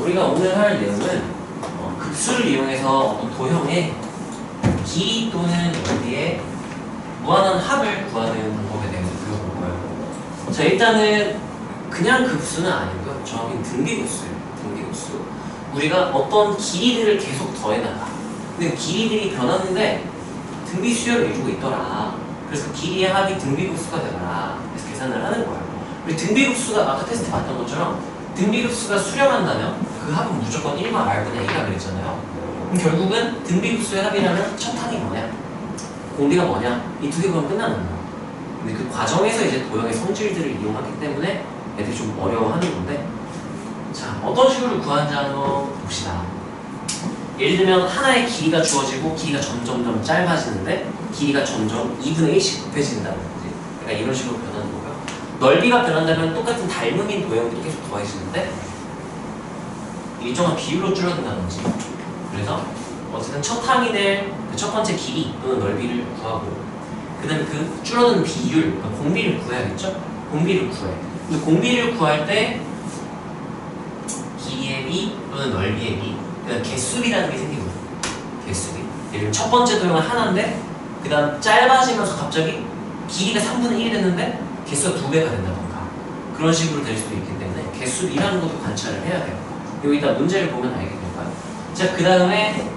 우리가 오늘 할 내용은 급수를 이용해서 어떤 도형의 길이 또는 넓이의 무한한 합을 구하는 방법에 대해서 배워볼 거예요. 자, 일단은 그냥 급수는 아니고요. 정확히 등비급수예요. 등비급수. 우리가 어떤 길이들을 계속 더해나가. 근데 길이들이 변하는데 등비 수열을 이루고 있더라. 그래서 길이의 합이 등비급수가 되더라. 그래서 계산을 하는 거예요. 우리 등비급수가 아까 테스트 봤던 것처럼 등비급수가 수렴한다면 그 합은 무조건 1과 r분의 a가 그랬잖아요. 그럼 결국은 등비급수의 합이라면 첫 항이 뭐냐? 공비가 뭐냐? 이 두 개 보면 끝나는 거예요. 근데 그 과정에서 이제 도형의 성질들을 이용하기 때문에 애들이 좀 어려워하는 건데, 자, 어떤 식으로 구하는지 한번 봅시다. 예를 들면 하나의 길이가 주어지고 길이가 점점점 짧아지는데 길이가 점점 2분의 1씩 곱해진다든지, 그러니까 이런 식으로 변하는 거고요. 넓이가 변한다면 똑같은 닮음인 도형들이 계속 더해지는데 일정한 비율로 줄어든다든지. 그래서 어쨌든 첫 항이 될 그 첫 번째 길이 또는 넓이를 구하고, 그 다음에 그 줄어드는 비율, 그러니까 공비를 구해야겠죠? 공비를 구해. 근데 공비를 구할 때 길이의 비 또는 넓이의 비, 그러니까 개수비라는 게 생기거든요. 개수비. 예를 들면 첫 번째 도형은 하나인데 그 다음 짧아지면서 갑자기 길이가 3분의 1이 됐는데 개수가 2배가 된다던가 그런 식으로 될 수도 있기 때문에 개수비라는 것도 관찰을 해야 돼요. 여기다 문제를 보면 알게 될까요? 자, 그 다음에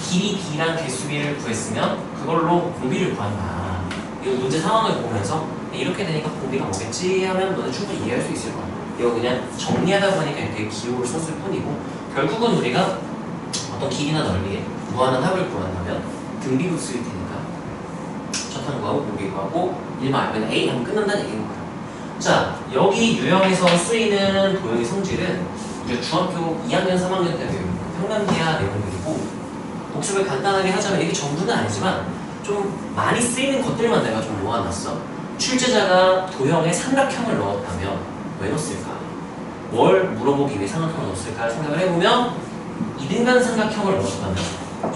길이 b랑 개수비를 구했으면 그걸로 공비를 구한다. 이 문제 상황을 보면서 이렇게 되니까 공비가 뭐겠지 하면 너는 충분히 이해할 수 있을 거야. 이거 그냥 정리하다 보니까 이렇게 기호를 썼을 뿐이고, 결국은 우리가 어떤 길이나 넓이에 무한한 합을 구한다면 등비급수일 테니까 첫 항 구하고 공비 구하고 1만 r분의 a 하면 끝난다는 얘기인 거예요. 자, 여기 유형에서 쓰이는 도형의 성질은 우리가 중학교 2학년, 3학년 때 배우는 평면기하 내용들이고, 복습을 간단하게 하자면 이게 전부는 아니지만 좀 많이 쓰이는 것들만 내가 좀 모아놨어. 출제자가 도형에 삼각형을 넣었다면 왜 넣었을까? 뭘 물어보기 위해 삼각형을 넣었을까 생각을 해보면, 이등변 삼각형을 넣었다면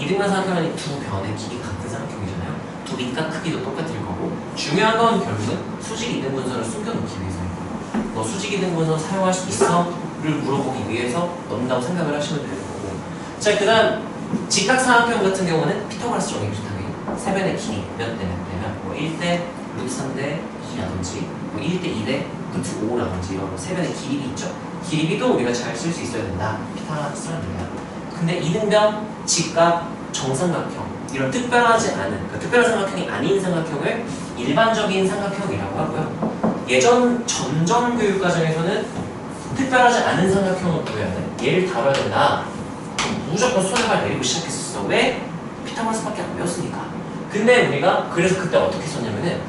이등변 삼각형은 두 변의 길이 같은 삼각형이잖아요. 두 밑과 크기도 똑같을 거고, 중요한 건 결국은 수직 이등분선을 숨겨놓기 위해서예요. 너 수직 이등분선 사용할 수 있어? 를 물어보기 위해서 넣는다고 생각을 하시면 되는 거고. 자, 그 다음 직각삼각형 같은 경우는 피타고라스 정의 비슷하게 세변의 길이 몇 대 몇 대면 뭐 1대 루트 3대 2라든지 뭐 1대 2대 루트 5라든지 이런 세변의 길이비 있죠. 길이비도 우리가 잘 쓸 수 있어야 된다. 피타고라스라는 얘기야. 근데 이등변, 직각, 정삼각형 이런 특별하지 않은, 그러니까 특별한 삼각형이 아닌 삼각형을 일반적인 삼각형이라고 하고요. 예전 전전 교육 과정에서는 특별하지 않은 삼각형을 구해야 돼. 얘를 다뤄야 된다. 무조건 손을 내리고 시작했었어. 왜? 피타고라스밖에 안 배웠으니까. 근데 우리가 그래서 그때 어떻게 썼냐면은,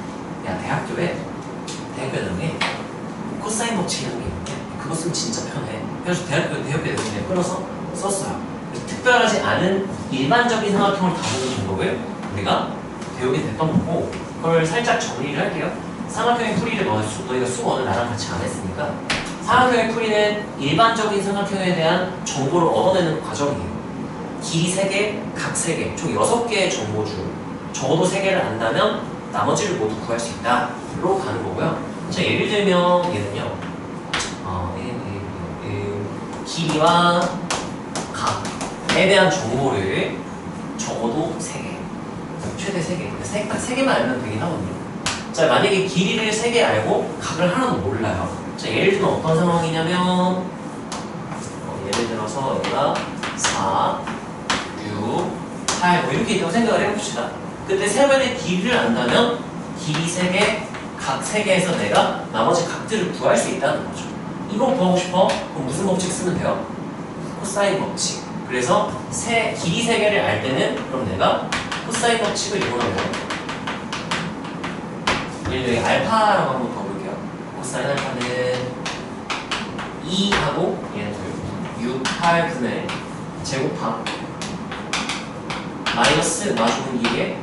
야, 대학교에 코사인 법칙이라는 게 있는데 그거 쓰면 진짜 편해. 그래서 대학교에 그냥 끊어서 썼어요. 그래서 특별하지 않은 일반적인 삼각형을 다루는 방법을 우리가 배우게 됐던 거고, 그걸 살짝 정리를 할게요. 삼각형의 풀이를 너희가 수원을 나랑 같이 안 했으니까, 삼각형의 풀이는 일반적인 삼각형에 대한 정보를 얻어내는 과정이에요. 길이 3개, 각 3개, 총 6개의 정보 중 적어도 3개를 안다면 나머지를 모두 구할 수 있다 로 가는 거고요. 자, 예를 들면 얘는요, 길이와 각에 대한 정보를 적어도 3개, 최대 3개, 딱 3개만 알면 되긴 하거든요. 자, 만약에 길이를 3개 알고 각을 하나도 몰라요. 자, 예를 들면 어떤 상황이냐면, 예를 들어서 얘가 4, 6, 8 뭐 이렇게 있다고 생각을 해봅시다. 그때 세변의 길이를 안다면 길이 3개, 각 3개에서 내가 나머지 각들을 구할 수 있다는 거죠. 이거 구하고 싶어? 그럼 무슨 법칙 쓰면 돼요? 코사인 법칙. 그래서 길이 3개를 알 때는 그럼 내가 코사인 법칙을 이용하면, 예를 들어 알파라고 한번 봐볼게요. 코사인 알파는 2하고 얘는 6, 8, 9의 제곱합 마이너스 마주분 2의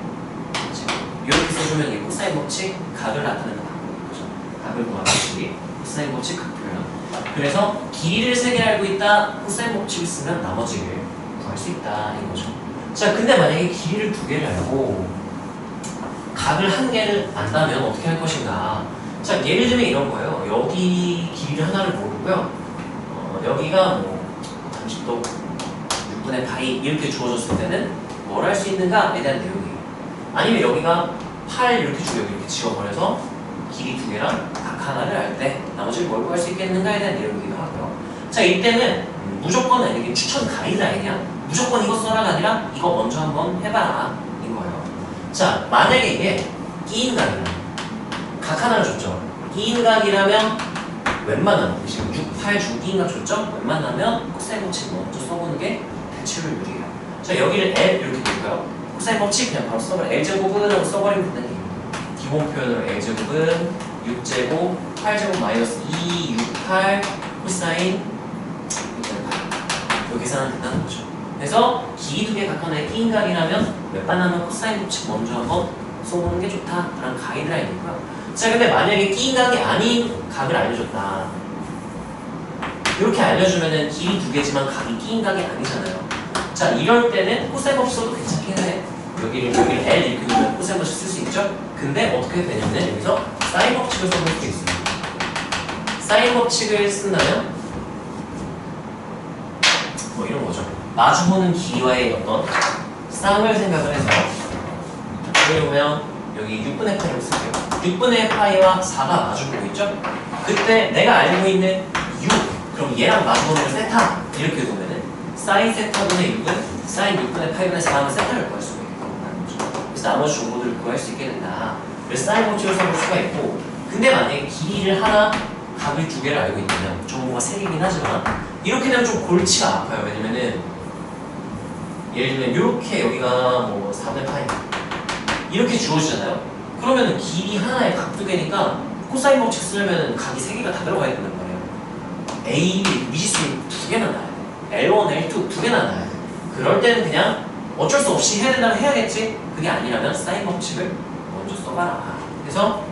이렇게 써주면 이게 코사인 법칙 각을 나타낸다. 그렇죠? 각을 구하는 식이 코사인 법칙 각 표현. 그래서 길이를 3개 알고 있다. 코사인 법칙을 쓰면 나머지를 구할 수 있다 이거죠. 자, 근데 만약에 길이를 2개를 알고 각을 1개를 안다면 어떻게 할 것인가? 자, 예를 들면 이런 거예요. 여기 길이를 하나를 모르고요. 여기가 뭐 30도 6분의 파이 이렇게 주어졌을 때는 뭘 할 수 있는가에 대한 내용이에요. 아니면 여기가 8 이렇게 주고 여기 이렇게 지워버려서 길이 두 개랑 각 하나를 알 때 나머지를 뭘 구할 수 있겠는가에 대한 내용이기도 하고요. 자, 이때는 무조건 이게 추천 가이드라인이야. 무조건 이거 써라가 아니라 이거 먼저 한번 해봐라 인 거예요. 자, 만약에 이게 끼인각이라면 각 하나를 줬죠. 끼인각이라면 웬만하면 지금 6, 8 중 끼인각 줬죠? 웬만하면 코사인 법칙 먼저 써보는 게 대체율 유리해요. 자, 여기를 L 이렇게 볼까요? 코사인 법칙 그냥 바로 써버려. L제곱은 하고 써버리면 된다는 얘기예요. 기본 표현으로 L제곱은 6제곱 8제곱 마이너스 2, 6, 8 코사인 6.8 이렇게 계산하면 된다는 거죠. 그래서 길이 두 개 각각의 끼인각이라면 웬만하면 코사인 법칙 먼저 한번 써보는 게 좋다라는 가이드라인이고요. 자, 근데 만약에 끼인각이 아닌 각을 알려줬다. 이렇게 알려주면은 길이 두 개지만 각이 끼인각이 아니잖아요. 자, 이럴 때는 코사인 법칙 써도 괜찮긴 해. 여기를 L 이렇게 두면 코사인 법칙 쓸 수 있죠? 근데 어떻게 되냐면 여기서 사인 법칙을 써볼 수 있습니다. 사인 법칙을 쓴다면 뭐 이런 거죠. 마주보는 길이와의 어떤 쌍을 생각을 해서 예를 보면 여기 6분의 파이를 쓸게요. 6분의 파이와 4가 마주보고 있죠? 그때 내가 알고 있는 6 그럼 얘랑 마주보는 세타 이렇게 보면은 사인 세타분의 6은 사인 6분의 파이분의 4하면 세타를 구할 수가 있다는 거죠. 그래서 나머지 정보들을 구할 수 있게 된다. 그래서 사인 법칙을 써볼 수가 있고, 근데 만약에 길이를 하나 각을 두 개를 알고 있다면 정보가 세 개긴 하지만 이렇게 되면 좀 골치가 아파요. 왜냐면은 예를 들면 이렇게 여기가 뭐 4분의 파이 이렇게 주어지잖아요. 그러면은 길이 하나에 각 두 개니까 코사인 법칙 쓰려면 각이 세 개가 다 들어가야 된단 말이에요. A, 미지수 두 개나 나야 돼. L1, L2 두 개나 나야 돼. 그럴 때는 그냥 어쩔 수 없이 해야 된다면 해야겠지. 그게 아니라면 사인 법칙을 먼저 써봐라. 그래서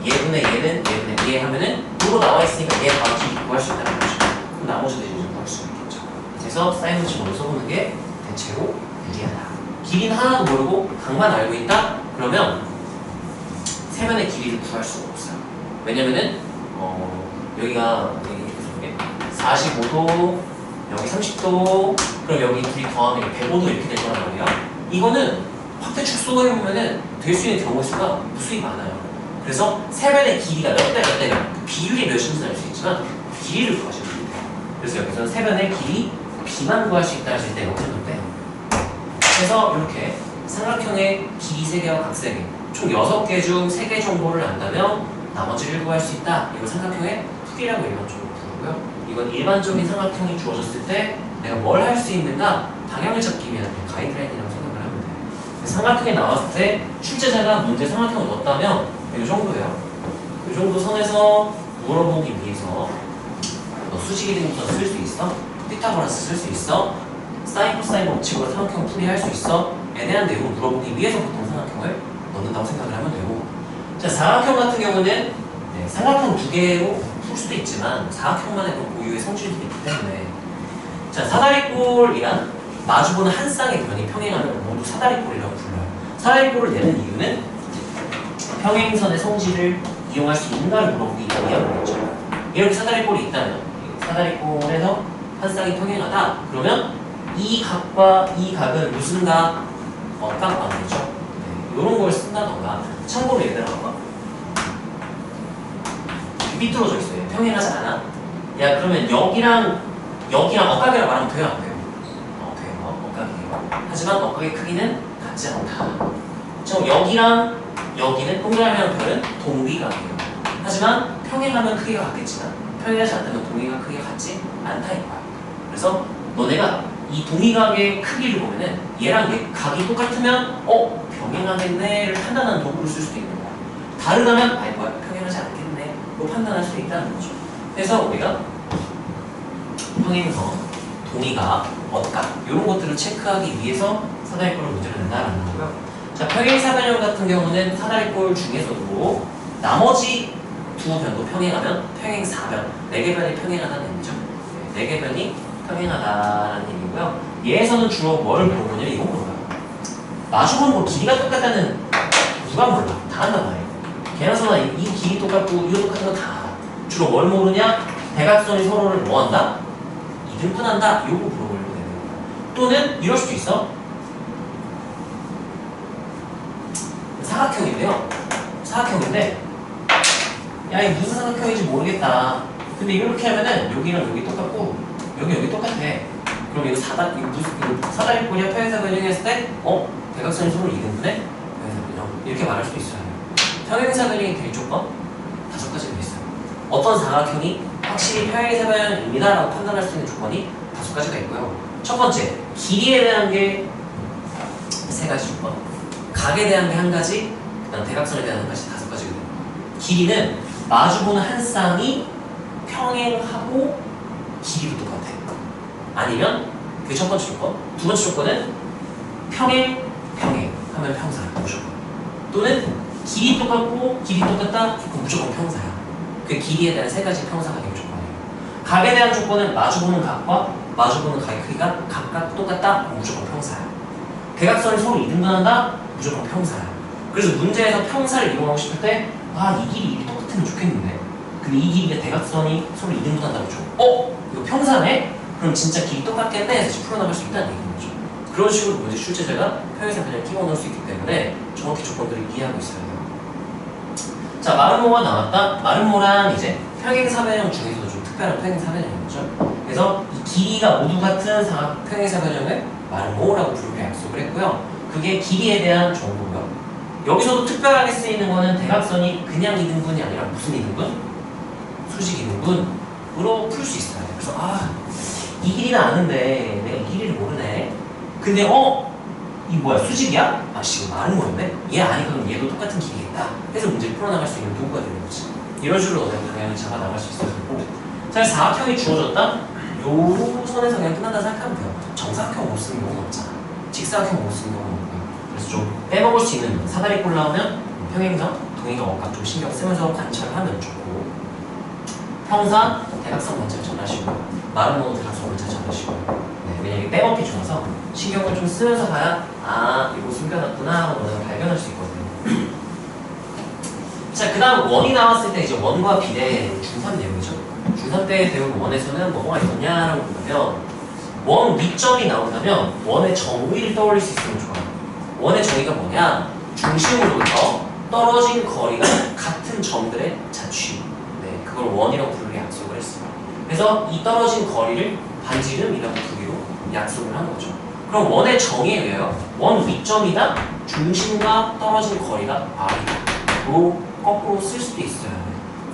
얘분의 얘는 얘분의 얘 하면은 이거 나와 있으니까 얘 바로 길이 구할 수 있다는 거죠. 그럼 나머지도 이제 구할 수 있겠죠. 그래서 사인 법칙 먼저 써보는 게 대체로 유리하다. 길이는 하나도 모르고 각만 알고 있다? 그러면 세변의 길이를 구할 수가 없어요. 왜냐면은 여기가 45도, 여기 30도, 그럼 여기 둘이 더하면 105도 이렇게 될 거란 말이에요. 이거는 확대 축소가 해보면은 될 수 있는 경우의 수가 무수히 많아요. 그래서 세변의 길이가 몇 대 몇 대냐, 그 비율이 몇인지는 알 수 있지만 길이를 구하시면 돼요. 그래서 여기서는 세변의 길이 B만 구할 수 있다 하실 때 이렇게 해도 돼요. 그래서 이렇게 삼각형의 길이 3개와 각 3개, 총 6개 중 3개 정보를 안다면 나머지를 구할 수 있다. 이걸 삼각형의 크기라고 일반적으로 부르고요. 이건 일반적인 삼각형이 주어졌을 때 내가 뭘 할 수 있는가 방향을 잡기 위한 가이드라인이라고 생각을 하면 돼요. 삼각형이 나왔을 때 출제자가 문제 삼각형을 넣었다면 이 정도예요. 이 정도 선에서 물어보기 위해서 너 수직이 등부터 쓸 수 있어? 피타고라스 쓸 수 있어? 사인 코사인 법칙으로 삼각형 풀이할 수 있어? 에 대한 내용을 물어보기 위해서 보통 삼각형을 넣는다고 생각을 하면 되고, 자, 사각형 같은 경우는 삼각형 두 개로 풀 수도 있지만 사각형만의 고유의 성질이 있기 때문에, 자, 사다리꼴이란 마주보는 한 쌍의 변이 평행하면 모두 사다리꼴이라고 불러요. 사다리꼴을 내는 이유는 평행선의 성질을 이용할 수 있는가를 물어보기 위함이겠죠. 이렇게 사다리꼴이 있다면 사다리꼴에서 한 쌍이 평행하다 그러면 이 각과 이 각은 무슨 각? 깍방이죠. 이런 걸 쓴다던가. 참고로 얘들아 봐봐. 삐뚤어져 있어요. 평행하지 않아? 야, 그러면 여기랑 억각이라고 말하면 돼요, 안 돼요? 돼요. 억각이에요. 하지만 억각의 크기는 같지 않다. 저 여기랑 여기는 동그라미랑 별은 동비각이에요. 하지만 평행하면 크기가 같겠지만 평행하지 않다면 동의각 크기가 같지 않다 이거야. 그래서 너네가 이 동의각의 크기를 보면은 얘랑 얘 각이 똑같으면 병행하겠네를 판단하는 도구를 쓸 수도 있는 거야. 다르다면 뭐야 평행하지 않겠네 로 판단할 수도 있다는 거죠. 그래서 우리가 평행선, 동의각, 억각 이런 것들을 체크하기 위해서 사다리꼴을 문제를 낸다라는 거고요. 자, 평행사변형 같은 경우는 사다리꼴 중에서도 나머지 두 변도 평행하면 평행사변, 4개 변이 평행하다는 얘기죠. 4개 변이 평행하다라는 얘기고요. 얘에서는 주로 뭘 물어보냐면 이건 몰라요. 마주보는 거 길이가 똑같다는 누가 몰라. 다 한단 말이에요. 개나소나 이 길이 똑같고 이거 똑같은 거 다 알아. 주로 뭘 모르냐? 대각선이 서로를 뭐 한다? 2등분한다. 요거 물어보려고 되는 거야. 또는 이럴 수도 있어. 사각형인데요. 사각형인데 야 이게 무슨 사각형인지 모르겠다. 근데 이렇게 하면은 여기랑 여기 똑같고 여기 똑같아. 그럼 이거 사다리꼴이야 평행사변형 했을 때 대각선이 서로 2등분해? 평행사변형 이렇게 말할 수도 있어요. 평행사변형이 될 조건 5가지가 있어요. 어떤 사각형이 확실히 평행사변형입니다 라고 판단할 수 있는 조건이 5가지가 있고요. 첫 번째, 길이에 대한 게 3가지 조건, 각에 대한 게 1가지, 그 다음 대각선에 대한 1가지, 5가지거든요. 길이는 마주보는 한 쌍이 평행하고 길이도 똑같아. 아니면 그게 첫 번째 조건. 두 번째 조건은 평행 하면 평사야 무조건. 또는 길이 똑같고 길이 똑같다? 그럼 무조건 평사야. 그 길이에 대한 3가지 평사가 되는 조건이에요. 각에 대한 조건은 마주보는 각과 마주보는 각의 크기가 각각 똑같다? 그럼 무조건 평사야. 대각선이 서로 이등분한다? 무조건 평사야. 그래서 문제에서 평사를 이용하고 싶을 때 이 길이 똑같으면 좋겠는데 근데 이 길이가 대각선이 서로 이등분한다고 줘. 이거 평사네? 그럼 진짜 길이 똑같겠네 해서 풀어나갈 수 있다는 얘기인 거죠. 그런 식으로 문제 출제자가 평행사변형을 끼워 넣을 수 있기 때문에 정확히 조건들을 이해하고 있어야 돼요. 자, 마름모가 나왔다. 마름모란 이제 평행사변형 중에서도 좀 특별한 평행사변형인 거죠. 그래서 이 길이가 모두 같은 평행사변형을 마름모라고 부르기로 약속을 했고요. 그게 길이에 대한 정보고요. 여기서도 특별하게 쓰이는 거는 대각선이 그냥 2등분이 아니라 무슨 2등분? 수직 2등분으로 풀 수 있어요. 그래서 이 길이는 아는데 내가 이 길이를 모르네. 근데 이 뭐야 수직이야? 지금 말은 뭐였네? 얘 아니거든. 얘도 똑같은 길이겠다. 해서 문제를 풀어나갈 수 있는 도구가 되는 거지. 이런 식으로 너네 방향을 잡아 나갈 수 있어서 자, 사각형이 주어졌다? 요 선에서 그냥 끝난다 생각하면 돼요. 정사각형 못 쓰는 경우는 없잖아. 직사각형 못 쓰는 경우는 없고요. 그래서 좀 빼먹을 수 있는 사다리꼴 나오면 평행점, 동의가 원각 좀 신경 쓰면서 관찰하면 좋고 평사, 대각선 먼저 전하시고 마름모 대각선 먼저 전하시고 왜냐면 이게 빼먹기 좋아서 신경을 좀 쓰면서 봐야 이거 숨겨놨구나 하고 너네가 발견할 수 있거든요. 자, 그 다음 원이 나왔을 때 이제 원과 비례 중3 내용이죠. 중3 때 배운 원에서는 뭐가 있었냐라고 보면 원 위점이 나온다면 원의 정의를 떠올릴 수 있으면 좋아요. 원의 정의가 뭐냐? 중심으로부터 떨어진 거리가 같은 점들의 자취. 그걸 원이라고 부르게 약속을 했어요. 그래서 이 떨어진 거리를 반지름이라고 부르기로 약속을 한 거죠. 그럼 원의 정의에 의해요. 원 위점이다. 중심과 떨어진 거리가 r이다.로 거꾸로 쓸 수도 있어요.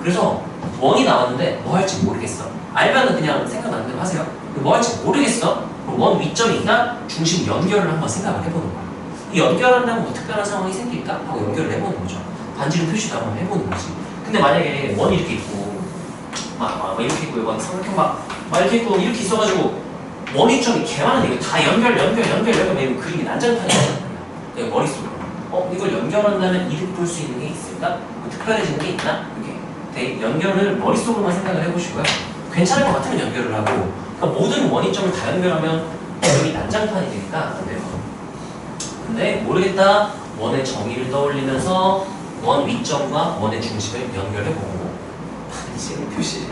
그래서 원이 나왔는데 뭐 할지 모르겠어. 알면은 그냥 생각나는 대로 하세요. 뭐 할지 모르겠어. 그럼 원 위점이 있다. 중심 연결을 한번 생각을 해보는 거야. 이 연결한다면 뭐 특별한 상황이 생길까? 하고 연결을 해보는 거죠. 반지름 표시도 한번 해보는 거지. 근데 만약에 원이 이렇게 있고 막 이렇게 있고 이거 삼각형 막 이렇게 있고 이렇게 있어가지고 원위점이 개 많은데 이거 다 연결 이거 그림이 난장판이잖아. 그냥 머릿속으로 이걸 연결한다면 이득 볼 수 있는 게 있을까? 뭐 특별해지는 게 있나? 이렇게 연결을 머릿속으로만 생각을 해보시고요. 괜찮을 것 같으면 연결을 하고 그러니까 모든 원위점을 다 연결하면 여기 난장판이 되니까 안 돼요. 근데 모르겠다. 원의 정의를 떠올리면서 원 위점과 원의 중심을 연결해보고 반지름 표시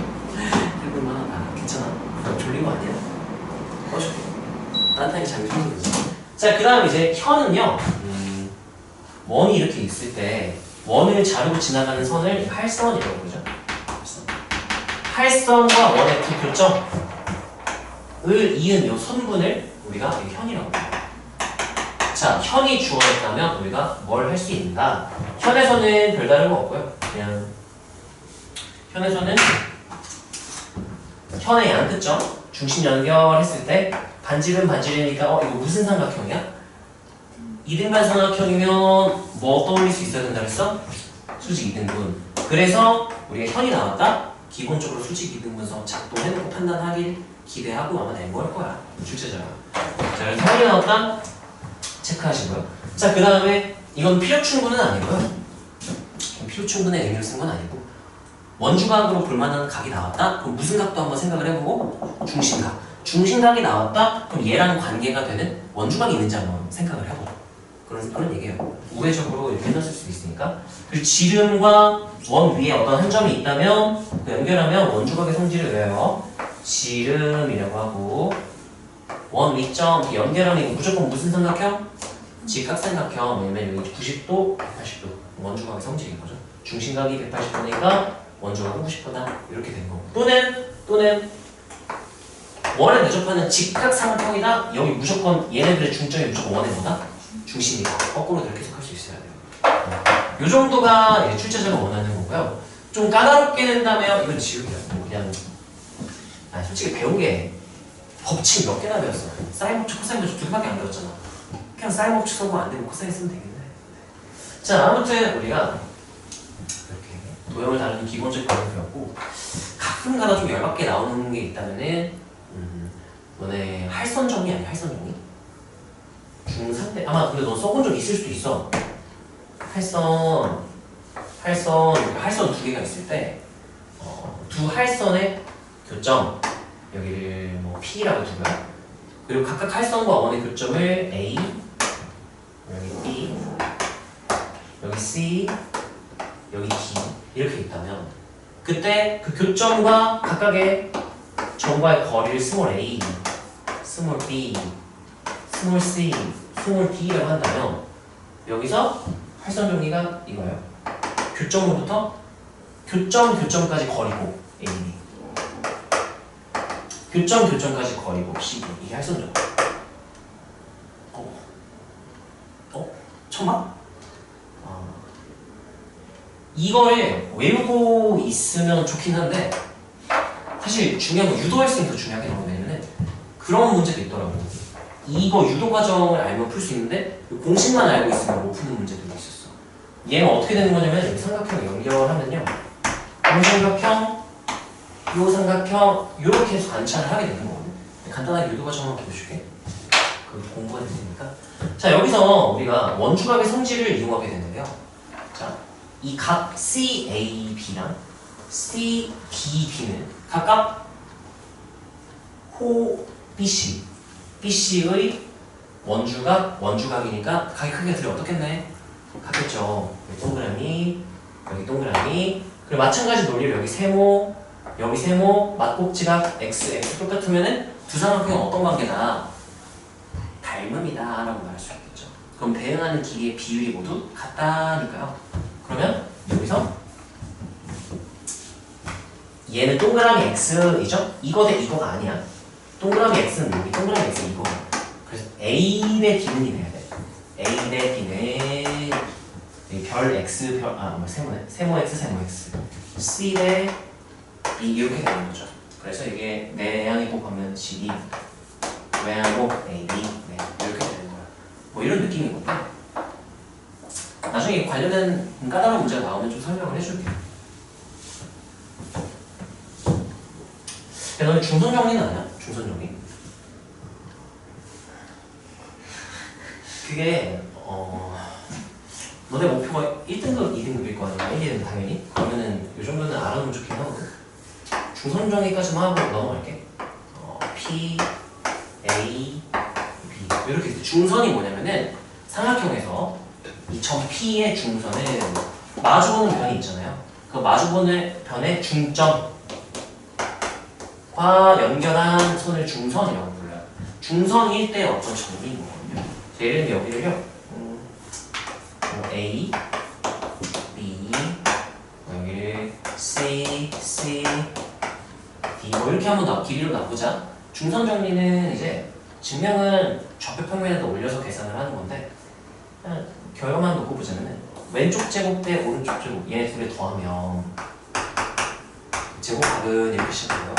해볼만하다. 괜찮아? 졸린 거 아니야? 꺼줄게. 딴딴히 잠이 들면 되지. 자, 그 다음 이제 현은요. 원이 이렇게 있을 때 원을 자르고 지나가는 선을 활선이라고 부르죠. 활선과 원의 두 교점을 이은 이 선분을 우리가 현이라고 해요. 자, 현이 주어졌다면 우리가 뭘 할 수 있는가? 현에서는 별다른 거 없고요. 그냥 현에서는 현의 양끝점 중심 연결했을 때 반지름이니까 이거 무슨 삼각형이야? 이등변 삼각형이면 뭐 떠올릴 수 있어야 된다 그랬어? 수직 이등분. 그래서 우리가 현이 나왔다? 기본적으로 수직 이등분서 작동해놓고 판단하길 기대하고 아마 낸거일 거야. 출제자가. 자, 그래서 현이 나왔다? 체크하시고요. 자, 그 다음에 이건 필요충분은 아니고요. 필요충분의 의미를 쓴 건 아니고 원주각으로 볼만한 각이 나왔다? 그럼 무슨 각도 한번 생각을 해보고 중심각. 중심각이 나왔다? 그럼 얘랑 관계가 되는 원주각이 있는지 한번 생각을 해보고 그런 얘기예요. 우회적으로 이렇게 해놨을 수도 있으니까. 그리고 지름과 원 위에 어떤 한 점이 있다면 그 연결하면 원주각의 성질을 외워요. 지름이라고 하고 원 위점 연결하는 무조건 무슨 삼각형? 직각삼각형. 왜냐면 여기 90도, 180도 원주각의 성질인 거죠. 중심각이 180도니까 원주각은 90도다 이렇게 되는 거고 또는 원에 대접하는 직각삼각형이다. 여기 무조건 얘네들의 중점이 무조건 원에 뭐다? 중심이다. 거꾸로 이렇게 해석할 수 있어야 돼요. 이 정도가 출제자가 원하는 거고요. 좀 까다롭게 된다면 이건 지우기야. 그냥 솔직히 배운 게 법칙 몇 개나 배웠어. 사인 법칙, 코사인 법칙 두 개밖에 안 배웠잖아. 그냥 사인 법칙 써보면 안 되고 코사인 쓰면 되겠네. 자, 아무튼 우리가 이렇게 도형을 다루는 기본적인 관을 배웠고 가끔가다 좀 열받게 나오는 게 있다면은 너네 할선 정리 아니야? 할선 정리? 중3 때 아마 근데 너 써본 적 있을 수도 있어. 할선 두 개가 있을 때 두 할선의 교점 여기를 뭐 P라고 두고요. 그리고 각각 할선과 원의 교점을 A, 여기 B, 여기 C, 여기 D 이렇게 있다면 그때 그 교점과 각각의 점과의 거리를 스몰 a, 스몰 b, 스몰 c, 스몰 d라고 한다면 여기서 할선 정리가 이거예요. 교점으로부터 교점까지 거리고 a, b 교점까지 거리고 c, d 이게 할선 정리. 처음 봐? 이거에 외우고 있으면 좋긴 한데 사실 중요한 건 유도 할수 있는 더 중요하게 나오는 왜냐면은 그런 문제도 있더라고. 이거 유도 과정을 알면 풀 수 있는데 공식만 알고 있으면 못 푸는 문제들도 있었어. 얘는 어떻게 되는 거냐면 여기 삼각형 연결하면요 요 삼각형, 요 삼각형 이렇게 해서 관찰을 하게 되는 거거든. 간단하게 유도 과정만 보여줄게. 그 공부가 될 테니까. 자, 여기서 우리가 원주각의 성질을 이용하게 되는데요. 자, 이 각 CAB랑 CDB는 각각 호 BC, BC의 원주각이니까 각의 크기가 둘이 어떻겠네? 같겠죠. 여기 동그라미, 여기 동그라미. 그리고 마찬가지 논리로 여기 세모, 맞곱지각 X 똑같으면은 두 삼각형은 어떤 관계다? 닮음이다 라고 말할 수 있겠죠. 그럼 대응하는 길이의 비율이 모두 같다니까요. 그러면 여기서 얘는 동그라미 x이죠? 이거 대 이거가 아니야. 동그라미 x는 여기, 동그라미 x는 이거. 그래서 a 대 b는 이래야 돼. a 대 b는 별 x 세모 x c 대 b 이렇게 되는 거죠. 그래서 이게 내향이 곱하면 cd, 외향이 곱 ab 이렇게 되는 거야. 뭐 이런 느낌이거든요. 나중에 관련된 까다로운 문제가 나오면 좀 설명을 해줄게. 야, 너네 중선 정리는 아냐? 중선 정리? 그게 너네 목표가 1등급, 2등급일 거 아니야? 1, 2등급 당연히? 그러면은 이 정도는 알아두면 좋긴 하거든. 중선 정리까지만 하고 넘어갈게. P, A, B 이렇게 있어. 중선이 뭐냐면은 삼각형에서 이 점 P의 중선은 마주보는 변이 있잖아요. 그 마주보는 변의 중점과 연결한 선을 중선이라고 불러요. 중선일 때 어떤 정리인 거거든요. 예를 들면 여기를요 A, B, 여기를 C, D 뭐 이렇게 한번 길이로 나보자. 중선 정리는 이제 증명은 좌표 평면에다 올려서 계산을 하는 건데 결과만 놓고 보자면은 왼쪽 제곱 대 오른쪽 제곱 얘 둘에 더하면 제곱각은 이렇게 시작해요.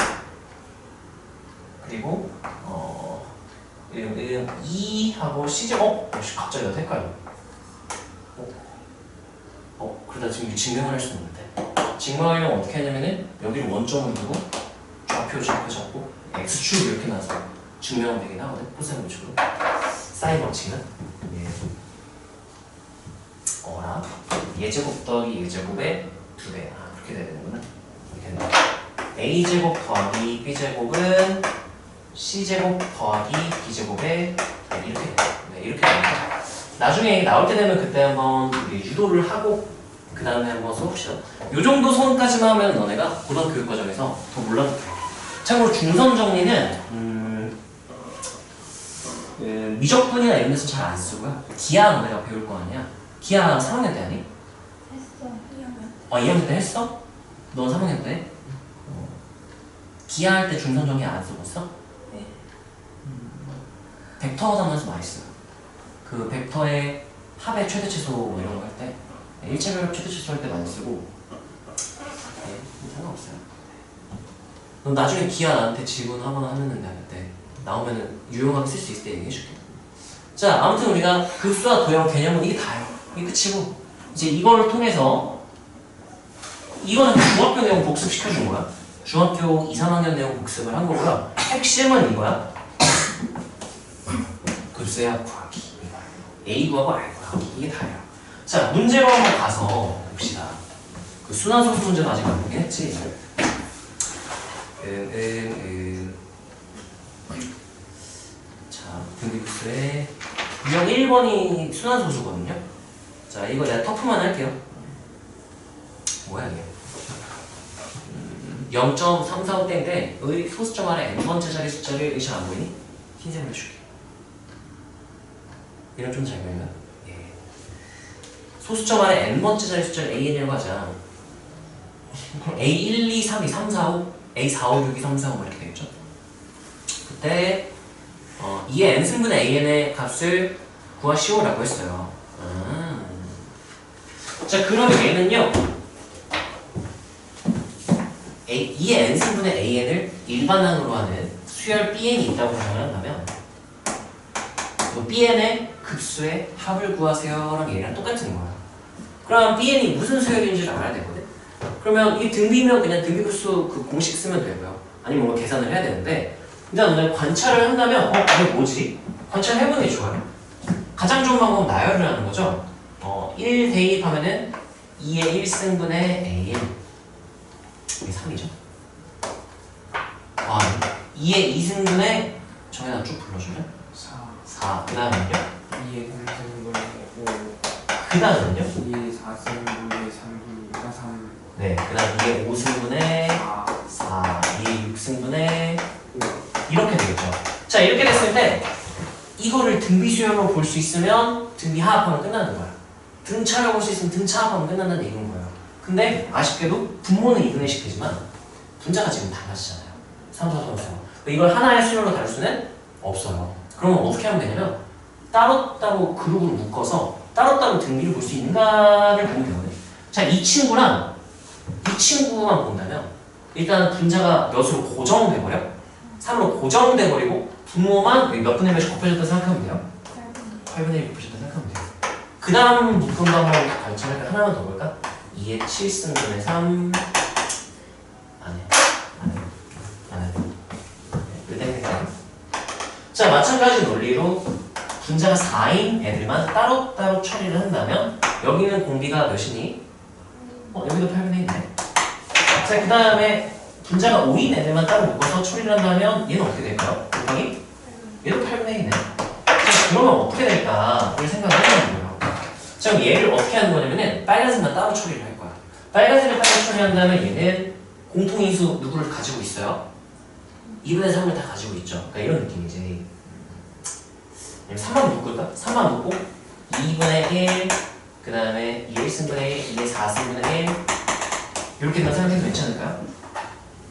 그리고 2하고 C제곱 갑자기 나 헷갈려. 그러다 지금 증명을 할 수는 없는데 증명하려면 어떻게 하냐면은 여기를 원점을 두고 좌표 잡고 X축 이렇게 나서 증명은 되긴 하거든. 코사인 법칙으로 사인 법칙은 어라 예제곱 더하기 예제곱의 2배 그렇게 돼야 되는구나. 이렇게 되는 A제곱 더하기 B제곱은 C제곱 더하기 B제곱의 이렇게 돼요. 이렇게 됩니다. 나중에 나올 때 되면 그때 한번 유도를 하고 그 다음에 한번 써봅시다. 요 정도 선까지만 하면 너네가 고등교육 과정에서 더 몰라도 돼. 참고로 중선 정리는 미적분이나 이런 데서 잘 안 쓰고요. 기하 너네가 배울 거 아니야? 기하 3학년 때 아니? 했어. 2학년. 2학년 때 했어? 넌 3학년 때? 기하 할 때 중선 정리 안 써봤어? 네. 벡터 단원에서 많이 써요. 그 벡터의 합의 최대 최소 뭐 이런 거 할 때, 일체결합 최대 최소 할 때 많이 쓰고, 뭐 상관없어요. 넌 나중에 기하 나한테 질문하거나 하면은 내가 그때 나오면은 유용하게 쓸 수 있을 때 얘기해줄게. 자, 아무튼 우리가 급수와 도형 개념은 이게 다예요. 이게 끝이고, 이제 이거를 통해서 이거는 중학교 내용 복습시켜준 거야. 중학교 2, 3학년 내용 복습을 한 거고요. 핵심은 이거야. 급수야 구하기. A 구하고 R 구하기. 이게 다예요. 자, 문제로 한번 가서 봅시다. 그 순환소수 문제는 아직 안 보긴 했지. 자, 등비급수의 유형 1번이 순환소수거든요. 자, 이거 내가 터프만 할게요. 뭐야 이게? 0.345대인데 여기 소수점 아래 n번째 자리 숫자를 잘 안 보이니? 흰색으로 해줄게. 이름 좀 잘 보이면? 예. 소수점 아래 n번째 자리 숫자를 an이라고 하자. 그럼 a1, 2, 3, 2, 3, 4, 5 a4, 5, 6, 2, 3, 4, 5 이렇게 되겠죠? 그때 2의 n승분의 an의 값을 구하시오라고 했어요. 자, 그럼 얘는요 2의 n승분의 an을 일반항으로 하는 수열 bn이 있다고 가정을 한다면 bn의 급수의 합을 구하세요랑 얘랑 똑같은 거야. 그럼 bn이 무슨 수열인지를 알아야 되거든. 그러면 이 등비면 그냥 등비급수 그 공식 쓰면 되고요. 아니면 뭔가 계산을 해야 되는데 일단 오늘 관찰을 한다면 이게 뭐지? 관찰해보는 게 좋아요. 가장 좋은 방법은 나열을 하는 거죠. 1 대입하면은 2의 1승분의 an 이게 3이죠. 2의 2승분의 정해놔 쭉 불러주면 4. 그 다음은요? 2의 3승분의 5. 그 다음은요? 2의 4승분의 3분의 3. 네, 그 다음 2의 5승분의 4. 4, 2의 6승분의 5 이렇게 되겠죠. 자, 이렇게 됐을 때 이거를 등비 수열로 볼 수 있으면 등비 하합하면 끝나는 거야. 등차로 볼 수 있으면 등차 합하면 끝난다는 얘기인 거예요. 근데 아쉽게도 분모는 2분의씩 되지만 분자가 지금 달라지잖아요. 3, 4, 3, 4. 이걸 하나의 수열로 다룰 수는 없어요. 그러면 어떻게 하면 되냐면 따로따로 그룹을 묶어서 따로따로 등비를 볼 수 있는가를 보면 되거든요. 자, 이 친구랑 이 친구만 본다면 일단 분자가 몇으로 고정돼버려? 3으로 고정돼버리고 분모만 몇 분의 몇이 곱해졌다 생각하면 돼요. 8분의 1 곱해졌다 생각하면 돼요. 그 다음 묶음 방법을 관찰할 때 하나만 더 볼까? 2의 7승분의 3 안 해. 자, 마찬가지 논리로 분자가 4인 애들만 따로따로 처리를 한다면 여기는 공비가 몇이니? 여기도 8분의 1이네. 자, 그 다음에 분자가 5인 애들만 따로 묶어서 처리를 한다면 얘는 어떻게 될까요? 곱하기? 얘도 8분의 1이네. 자, 그러면 어떻게 될까? 를 생각을 해보는 거예요. 자, 그럼 얘를 어떻게 하는 거냐면은 빨간색만 따로 처리를 할 거야. 빨간색을 따로 처리한다면 얘는 공통인수 누구를 가지고 있어요? 2분의 3을 다 가지고 있죠. 그러니까 이런 느낌이지. 3만 묶을까? 3만 묶고 2분의 1, 그 다음에 2의 1승분의 1, 2의 4승분의 1 이렇게만 생각해도 괜찮을까요?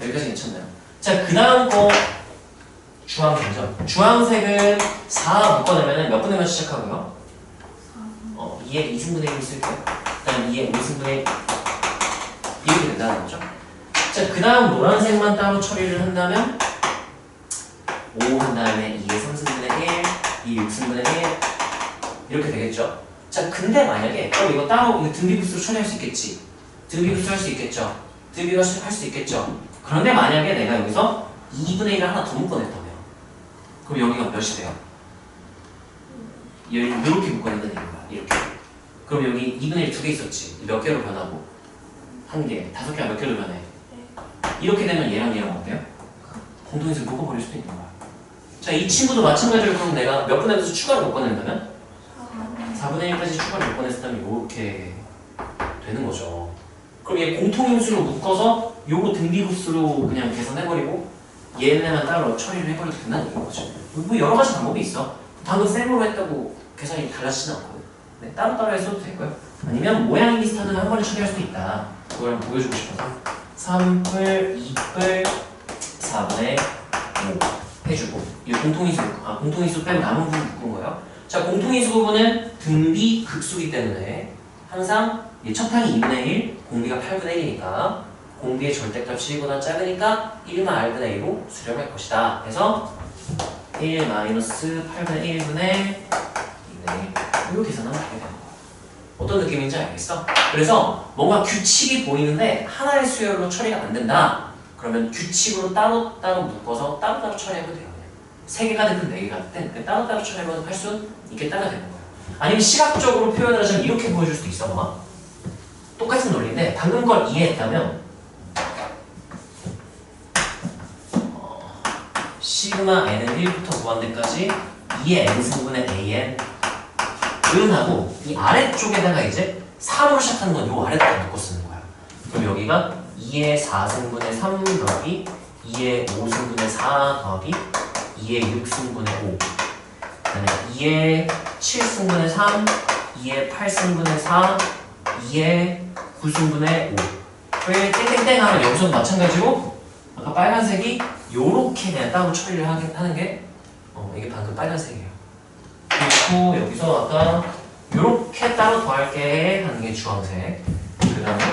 여기까지 괜찮나요? 자, 그 다음 거 주황색이죠. 주황색은 4 묶어내면 몇 분의 몇 시작하고요? 2의 2승분의 1을 쓸게요. 그 다음 2의 5승분의 1 이렇게 된다는 거죠. 자, 그 다음 노란색만 따로 처리를 한다면 5 한 다음에 2의 3승분의 1, 2의 6승분의 1 이렇게 되겠죠. 자, 근데 만약에 이거 따로 이거 등비급수로 처리할 수 있겠지. 등비급수 할 수 있겠죠. 등비급수 할 수 있겠죠. 그런데 만약에 내가 여기서 2분의 1을 하나 더 묶어냈다면 그럼 여기가 몇이 돼요? 이렇게 묶어낸다는 얘기야. 이렇게. 그럼 여기 2분의 1 두 개 있었지. 몇 개로 변하고? 한 개, 5개가 몇 개로 변해? 이렇게 되면 얘랑 얘랑 어때요? 공통인수 묶어버릴 수도 있는 거야. 자, 이 친구도 마찬가지로 그럼 내가 몇 분의 1에서 추가로 묶어낸다면? 4분의 1까지 추가로 묶어냈다면 이렇게 되는 거죠. 그럼 얘 공통인수로 묶어서 요거 등비급수로 그냥 계산해버리고 얘네만 따로 처리를 해버려도 된다는 거죠. 뭐 여러 가지 방법이 있어. 방금 셈으로 했다고 계산이 달라지진 않거든. 네, 따로따로 해서도 되고요. 아니면 모양이 비슷한 한 번에 처리할 수도 있다. 그걸 한번 보여주고 싶어서 3뿔, 2뿔, 4분의 5 해주고 이 공통인수 빼고 남은 부분 묶은 거예요. 자, 공통인수 부분은 등비 극수기 때문에 항상 첫 항이 2분의 1, 공비가 8분의 1이니까 공비의 절대값이 1보다 작으니까 1-r분의 1로 수렴할 것이다. 그래서 1-8분의 1분의 2분의 1 이렇게 계산하면 되게 되는 거야. 어떤 느낌인지 알겠어? 그래서 뭔가 규칙이 보이는데 하나의 수열로 처리가 안 된다. 그러면 규칙으로 따로따로 묶어서 따로따로 처리하면 돼요. 3개가 됐든 4개가 됐든 따로따로 처리하면 할 수 있겠다가 되는 거예요. 아니면 시각적으로 표현을 하자면 이렇게 보여줄 수도 있어. 뭐 똑같은 논리인데 방금 걸 이해했다면 시그마 n은 1부터 무한대까지 2의 n승분의 an 하고 이 아래쪽에다가 이제 3으로 시작하는 건 요 아래다가 묶어 쓰는 거야. 그럼 여기가 2의 4승분의 3 더하기 2의 5승분의 4 더하기 2의 6승분의 5 그다음에 2의 7승분의 3 2의 8승분의 4 2의 9승분의 5를 땡땡땡 하면 여기서도 마찬가지로 아까 빨간색이 요렇게 그냥 따로 처리를 하는 게 이게 방금 빨간색이에요. 그리고 여기서 아까 요렇게 따로 더할게 하는 게 주황색. 그 다음에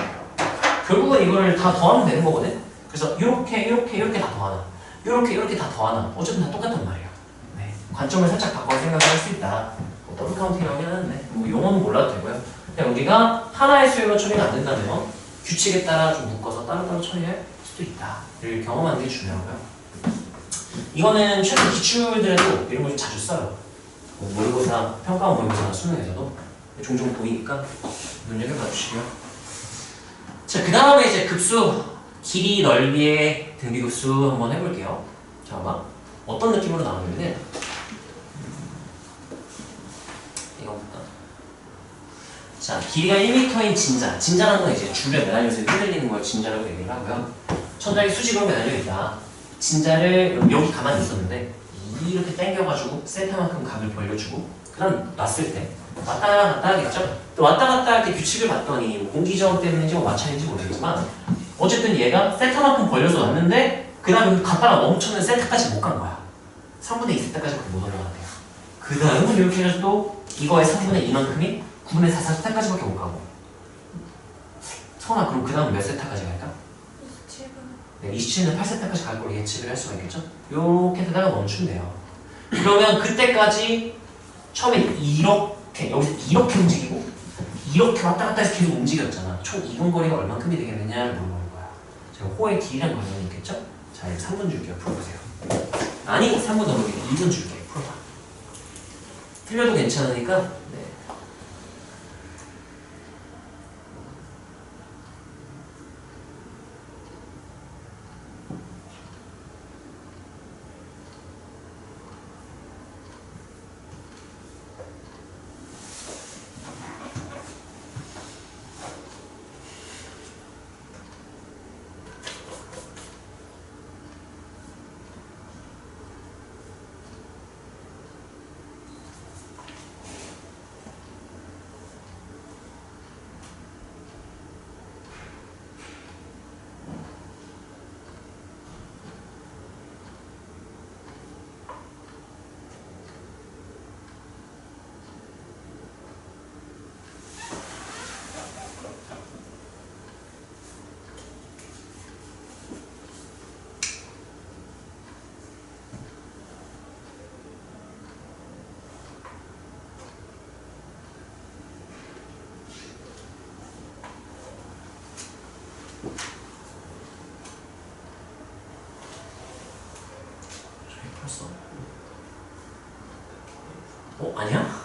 결국은 이거를 다 더하면 되는 거거든. 그래서 요렇게 다 더하나 요렇게 다 더하나 어쨌든 다 똑같단 말이에요. 네. 관점을 살짝 바꿔 생각을 할 수 있다. 더블 카운팅이라고 하는데 뭐 용어는 몰라도 되고요. 그냥 여기가 하나의 수열로 처리가 안 된다면 규칙에 따라 좀 묶어서 따로따로 처리할 수도 있다를 경험하는 게 중요하고요. 이거는 최근 기출들에도 이런 걸 좀 자주 써요. 뭐 모의고사, 평가 모의고사나 수능에서도 종종 보이니까 눈여겨봐 주시고요. 자, 그 다음에 이제 급수, 길이, 넓이의 등비급수 한번 해볼게요. 잠깐만. 어떤 느낌으로 나오냐면은 이거부터. 자, 길이가 1m인 진자. 진자라는 건 이제 줄에 매달려서 흔들리는 걸 진자라고 얘기를 하고요. 천장에 수직으로 매달려 있다. 진자를 여기 가만히 있었는데 이렇게 당겨가지고 세타만큼 각을 벌려주고 그 다음 놨을 때 왔다 갔다 하겠죠? 또 왔다 갔다 할 때 규칙을 봤더니 뭐 공기저항 때문인지 뭐 마찰인지 모르겠지만 어쨌든 얘가 세타만큼 벌려서 놨는데 그 다음에 갔다가 멈췄는데 세타까지 못 간 거야. 3분의 2 세타까지 못 올라간대요. 그 다음은 이렇게 해서 또 이거의 3분의 2만큼이 9분의 4 세타까지밖에 못 가고 성아 그럼 그 다음 몇 세타까지 갈까? 27은 8세타까지 갈 걸 예측을 할 수가 있겠죠? 요렇게 되다가 멈추면 돼요. 그러면 그때까지 처음에 이렇게 여기서 이렇게 움직이고 이렇게 왔다 갔다 해서 계속 움직였잖아. 총 이동 거리가 얼만큼이 되겠느냐를 물어보는 거야. 제가 호의 길이란 관련이 있겠죠? 자, 3분 줄게요. 풀어보세요. 아니 3분 넘게 2분 줄게요. 풀어봐. 틀려도 괜찮으니까 네. 아니야?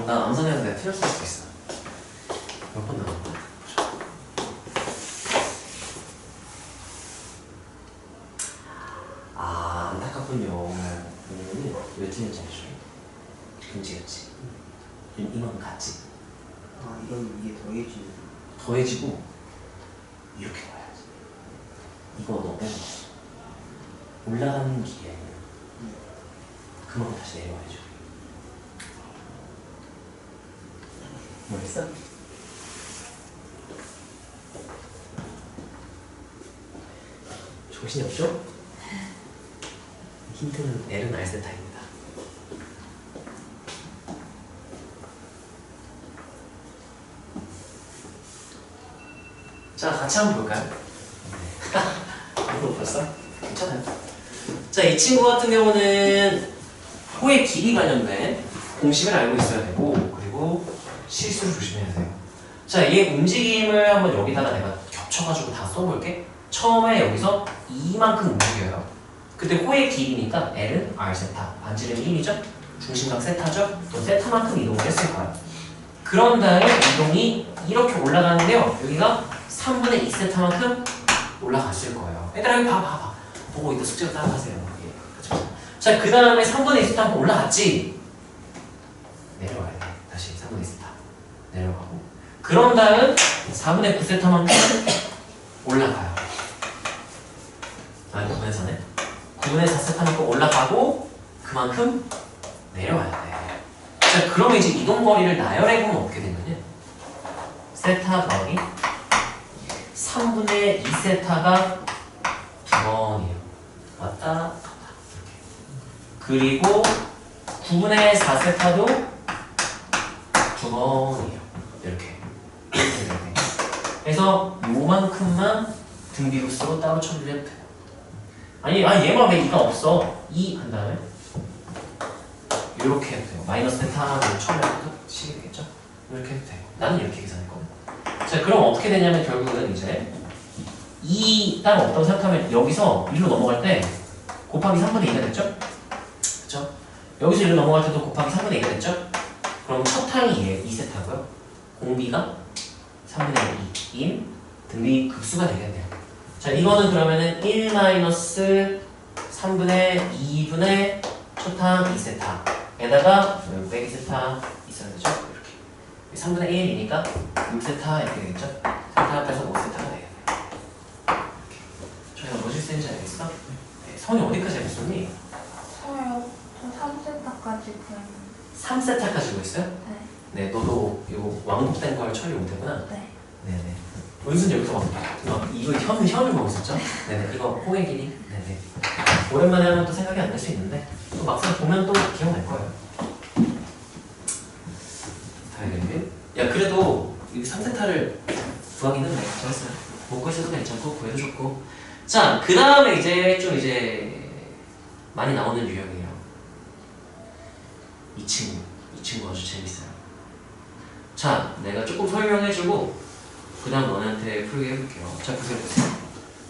난 암산해서 내가 틀렸을 수도 있어. 몇 번 나온 거야? 아, 안타깝군요. 왜냐면은 왜 틀렸지 알죠? 금지였지. 이만큼 같지. 아 이건 이게 더해지는. 더해지고 이렇게 가야지. 이거 너 빼는 거. 올라가는 길이야. 그만큼 다시 내려와야죠. 뭐랬어? 정신이 없죠? 힌트는 L은 R세타입니다. 자, 같이 한번 볼까요? 이거 벌써? 괜찮아요. 자, 이 친구 같은 경우는 호의 길이 관련된 공식을 알고 있어야 되고, 그리고 실수를 조심해야 돼요. 자, 얘 움직임을 한번 여기다가 내가 겹쳐가지고 다 써볼게. 처음에 여기서 이만큼 움직여요. 그때 호의 길이니까 L은 R세타, 반지름이 1이죠? 중심각 세타죠? 또 세타만큼 이동을 했을 거야. 그런 다음에 이동이 이렇게 올라가는데요. 여기가 3분의 2세타만큼 올라갔을 거예요. 얘들아 여기 봐봐. 보고 이따 숙제로 따라가세요. 예, 그쵸? 자, 그 다음에 3분의 2세타 올라갔지? 내려가야 돼. 다시 3분의 2세타 내려가고, 그런 다음 4분의 9세타만큼 올라가요. 아니 9분의 4네? 9분의 4세타만큼 올라가고 그만큼 내려와야 돼. 자, 그러면 이제 이동거리를 나열해보면 어떻게 되냐면 세타 더하기 3분의 2세타가 2번이에요. 왔다 갔다 이렇게. 그리고 9분의 4세타도 2번이에요. 이렇게. 그래서 요만큼만 등비급수로 따로 처리를 해도 돼요. 아니 얘가 왜 2가 없어? 2 한 다음에 이렇게 해도 돼요. 마이너스 세타를 처리해도 식이 되겠죠? 이렇게 해도 돼요. 나는 이렇게 계산했거든. 자, 그럼 어떻게 되냐면 결국은 이제 2 따로 없다고 생각하면 여기서 1로 넘어갈 때 곱하기 3분의 2가 됐죠? 그쵸? 여기서 1로 넘어갈 때도 곱하기 3분의 2가 됐죠? 그럼 첫 항이 얘 2세타고요. 공비가 3분의 2인 등비 급수가 되겠네요. 자, 이거는 그러면은 1 마이너스 3분의 2분의 초탕 2세타에다가 빼기 세타 있어야 되죠? 이렇게 3분의 1이니까 6세타 이렇게 되겠죠? 세타 빼서 5세타가 되겠네요. 이렇게. 저희가 뭐 실수했는지 알겠어? 네, 성이 어디까지 알겠었니? 저요. 저 3세타까지 구했는데. 3세타까지 보였어요? 네. 네, 너도 이거 왕복된 걸 처리 못했구나? 네. 네네. 은순 여기서 이거 현을 보고 있었죠? 네네. 이거 호의 길이? 네네. 오랜만에 하면 또 생각이 안 날 수 있는데 또 막상 보면 또 기억날 거예요. 야, 그래도 이 3세타를 구하기는 잘했어요. 못 구했어도 괜찮고 구해도 좋고. 자, 그 다음에 이제 많이 나오는 유형이에요. 이 친구 아주 재밌어요. 자, 내가 조금 설명해주고 그 다음 너네한테 풀게 해볼게요. 자, 보세요.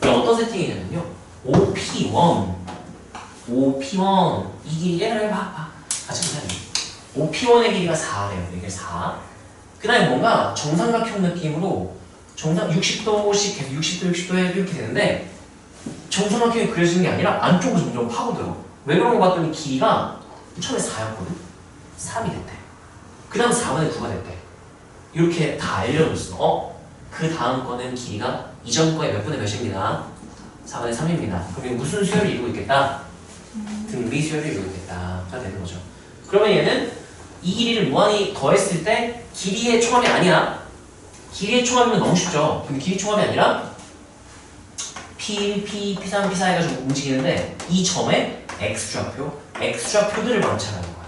어떤 세팅이냐면요. OP1 이 길이 얘를 봐. 같이 보세요. OP1의 길이가 4래요. 이게 4. 그 다음에 뭔가 정삼각형 느낌으로 60도씩 계속 60도 이렇게 되는데 정삼각형이 그려지는 게 아니라 안쪽으로 점점 파고들어. 왜 그런 거 봤더니 길이가 처음에 4였거든? 3이 됐대. 그 다음 4분의 9가 됐대. 이렇게 다 알려줬어. 그 다음 거는 길이가 이전 거의 몇 분의 몇입니다. 4분의 3입니다. 그럼 이게 무슨 수열을 이루고 있겠다? 등비 수열을 이루고 있겠다가 되는 거죠. 그러면 얘는 이 길이를 무한히 더했을 때 길이의 총합이 아니야. 길이의 총합이면 너무 쉽죠. 근데 길이 총합이 아니라 P1, P2, P3, P4 해가지고 움직이는데 이 점에 X좌표들을 관찰하는 거야.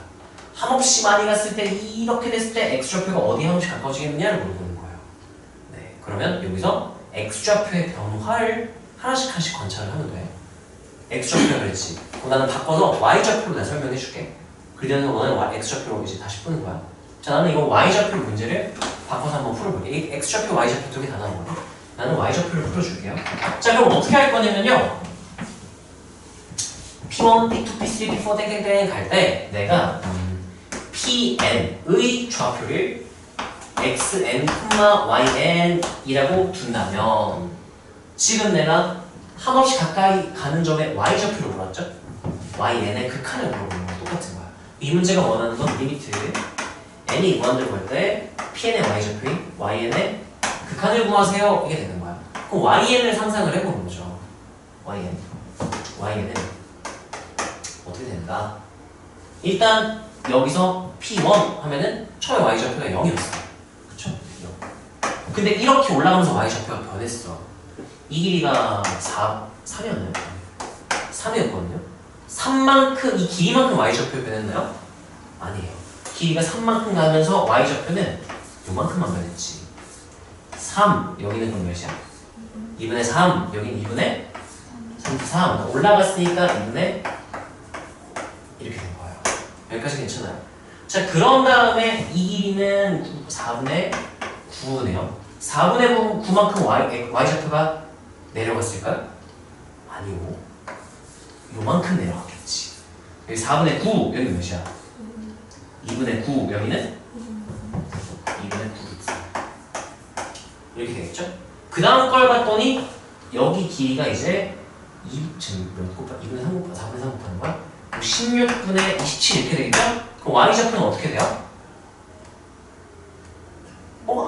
한없이 많이 갔을 때 이렇게 됐을 때 X좌표가 어디 한없이 가까워지겠느냐를 물어보는 거예요. 네, 그러면 여기서 X좌표의 변화를 하나씩 관찰을 하면 돼. X좌표가 그랬지. 그럼 나는 바꿔서 Y좌표로 내가 설명해 줄게. 그러면 너는 X좌표로 이제 다시 푸는 거야. 자, 나는 이거 Y좌표 문제를 바꿔서 한번 풀어볼게. 이 X좌표, Y좌표 두 개 다 나오거든. 나는 Y좌표를 풀어줄게요. 자, 그럼 어떻게 할 거냐면요. P1, P2, P3, P4 땡땡땡 갈 때 내가 Pn의 좌표를 xn, yn이라고 둔다면 지금 내가 한없이 가까이 가는 점에 y좌표를 물었죠? yn의 극한을 물어보는 거 똑같은 거야. 이 문제가 원하는 건 리미트 n이 무한대로 볼 때 pn의 y좌표인 yn의 극한을 구하세요. 이게 되는 거야. 그럼 yn을 상상을 해보는 거죠. yn은 어떻게 된다? 일단 여기서 P1 하면은 처음에 y좌표가 0이었어. 그쵸? 0. 근데 이렇게 올라가면서 y좌표가 변했어. 이 길이가 3이었나요? 3이었거든요. 3만큼, 이 길이만큼 y좌표 변했나요? 아니에요. 길이가 3만큼 가면서 y좌표는 요만큼만 변했지. 3, 여기는 그럼 몇이야? 2분의 3, 여기는 2분의 3. 올라갔으니까 2분의 이렇게 된 거예요. 여기까지 괜찮아요? 자, 그런 다음에 이 길이는 4분의 9네요. 4분의 9만큼 y좌표가 내려갔을까요? 아니고 요만큼 내려갔겠지. 여기 4분의 9, 여기 몇이야? 2분의 9, 여기는 2분의 9. 이렇게 되겠죠? 그 다음 걸 봤더니 여기 길이가 이제 지금 몇 곱하기 2분의 3 곱하기 4분의 3 곱하는 거야? 16분의 27 이렇게 되겠죠? 그럼 y좌표는 어떻게 돼요?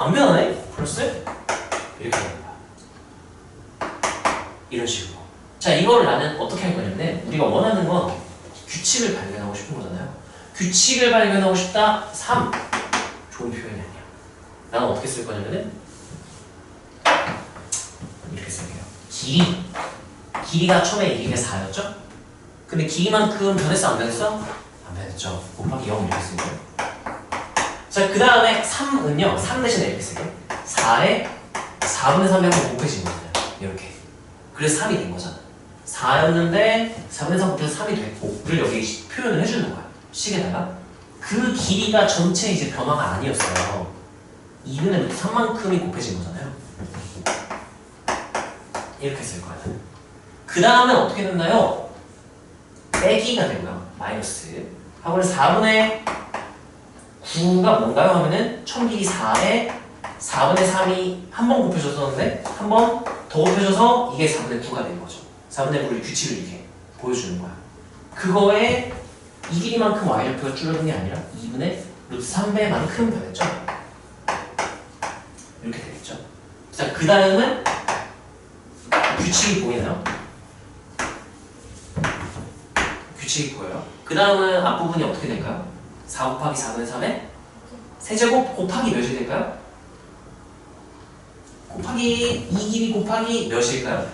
안 변하네? 플러스? 이렇게 되는 거야. 이런 식으로. 자, 이걸 나는 어떻게 할 거냐면 우리가 원하는 건 규칙을 발견하고 싶은 거잖아요. 규칙을 발견하고 싶다. 3. 좋은 표현이 아니야. 나는 어떻게 쓸 거냐면은 이렇게 쓸게요. 길이가 처음에 이 길이가 4였죠? 근데 길이만큼 변했어 안 변했어? 안 변했죠. 곱하기 0 이렇게 쓸게요. 자, 그 다음에 3은요. 3 대신에 이렇게 쓸게요. 4에 4분의 3이 한번 곱해진 거잖아요. 이렇게. 그래서 3이 된 거잖아. 4였는데 4분의 3 곱해서 3이 됐고 를 여기 표현을 해주는 거야. 식에다가. 그 길이가 전체 이제 변화가 아니었어요. 2분의 3만큼이 곱해진 거잖아요. 이렇게 쓸 거야. 그 다음에 어떻게 됐나요? 빼기가 되고요. 마이너스. 하고 4분의 9가 뭔가요? 하면은 총 길이 4에 4분의 3이 한 번 곱해졌었는데 한 번 더 곱해져서 이게 4분의 9가 된 거죠. 4분의 9의 규칙을 이렇게 보여주는 거야. 그거에 이 길이만큼 y좌표가 줄어든 게 아니라 2분의 루트 3배만큼 변했죠. 이렇게 되겠죠. 자, 그 다음은 규칙이 보이나요? 규칙이 보여요. 그 다음은 앞부분이 어떻게 될까요? 4 곱하기 4분의 3에 세제곱 곱하기 몇이 될까요? 곱하기 이 길이 곱하기 몇일까요?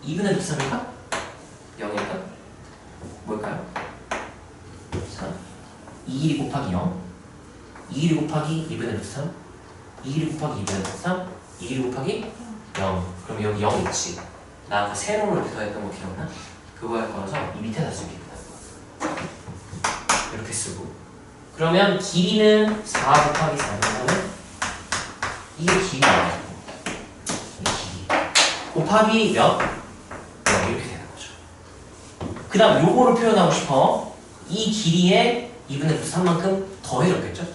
2분의 루트 3일까? 0일까? 뭘까요? 자, 이 길이 곱하기 0, 이 길이 곱하기 2분의 루트 3, 이 길이 곱하기 2분의 루트 3, 이 길이 곱하기 0. 그럼 여기 0 있지. 나 아까 세로로 이렇게 더했던 거 기억나? 그거 할 거라서 이 밑에다 쓸게. 이렇게 쓰고. 그러면 길이는 4 곱하기 4분의 3은 이게 길이야. 이 길이. 곱하기 몇? 이렇게 되는 거죠. 그 다음 요거를 표현하고 싶어. 이 길이에 2분의 루트 3만큼 더해줬겠죠?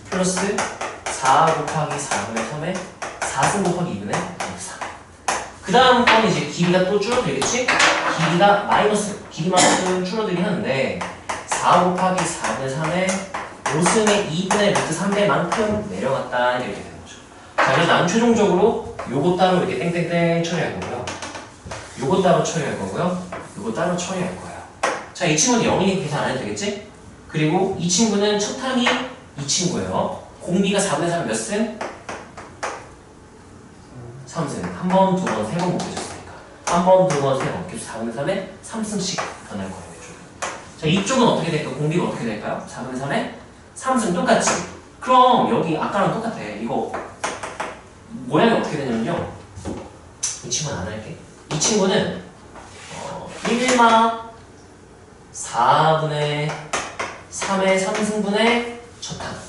플러스 4 곱하기 4분의 3에 4승 곱하기 2분의 루트 3. 그 다음 건 이제 길이가 또 줄어들겠지? 길이가 마이너스 길이만큼 줄어들긴 하는데 4 곱하기 4분의 3에 5승의 2분의 루트 3배만큼 내려갔다 이렇게 되는 거죠. 자, 그래서 나는 최종적으로 요거 따로 이렇게 땡땡땡 처리할 거고요. 요거 따로 처리할 거고요. 요거 따로 처리할 거예요. 자, 이 친구는 0이니까 계산 안 해도 되겠지? 그리고 이 친구는 첫 항이 이 친구예요. 공비가 4분의 3 몇 승? 3승. 한 번, 두 번, 세 번 곱해졌으니까. 한 번, 두 번, 세 번. 그래서 4분의 3에 3승씩 변할 거예요. 자, 이쪽은 어떻게 될까요? 공비가 어떻게 될까요? 4분의 3에 3승 똑같지? 그럼 여기 아까랑 똑같아. 이거 모양이 어떻게 되냐면요. 이 친구는 안 할게. 이 친구는 1마 4분의 3의 3승분의 첫 항.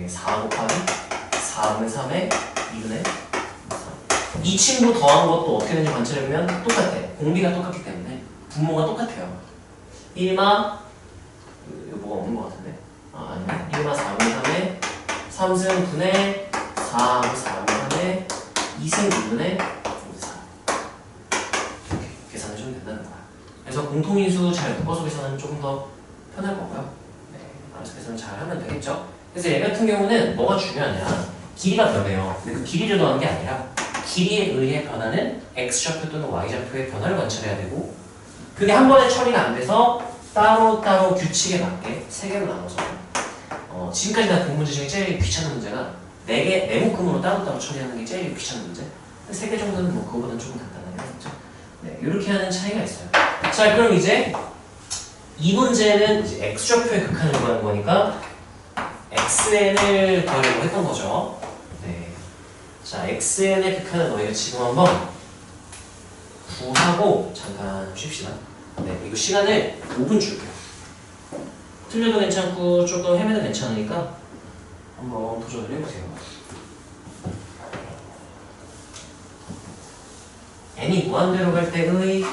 4 곱하기 4분의 3의 2분의 3. 이 친구 더한 것도 어떻게 되는지 관찰해보면 똑같아. 공비가 똑같기 때문에 분모가 똑같아요. 1마 이거 뭐가 없는 것 같은데? 아니네. 1마 4분의 3에 3승 분의 4 4분의 3에 2승 2분의 3. 이렇게 계산해주면 된다는 거야. 그래서 공통인수 잘 묶어서 계산하면 조금 더 편할 거고요. 네, 알아서 계산 잘 하면 되겠죠? 그래서 얘 같은 경우는 뭐가 중요하냐? 길이가 변해요. 근데 그 길이를 더하는 게 아니라 길이에 의해 변하는 x좌표 또는 y좌표의 변화를 관찰해야 되고 그게 한 번에 처리가 안 돼서 따로따로 규칙에 맞게 세 개로 나눠서 지금까지 나 본 문제 중에 제일 귀찮은 문제가 네 묶음으로 따로따로 처리하는 게 제일 귀찮은 문제. 세 개 정도는 뭐 그거보다는 조금 간단하게 하죠. 네, 이렇게 하는 차이가 있어요. 자, 그럼 이제 이 문제는 이제 x좌표의 극한을 구하는 거니까 xn을 구하려고 했던 거죠. 네. 자, xn의 극한을 너희가 지금 한번 구하고 잠깐 쉽시다. 네, 이거 시간을 5분 줄게요. 틀려도 괜찮고 조금 헤매도 괜찮으니까 한번 도전을 해보세요. n이 무한대로 갈 때의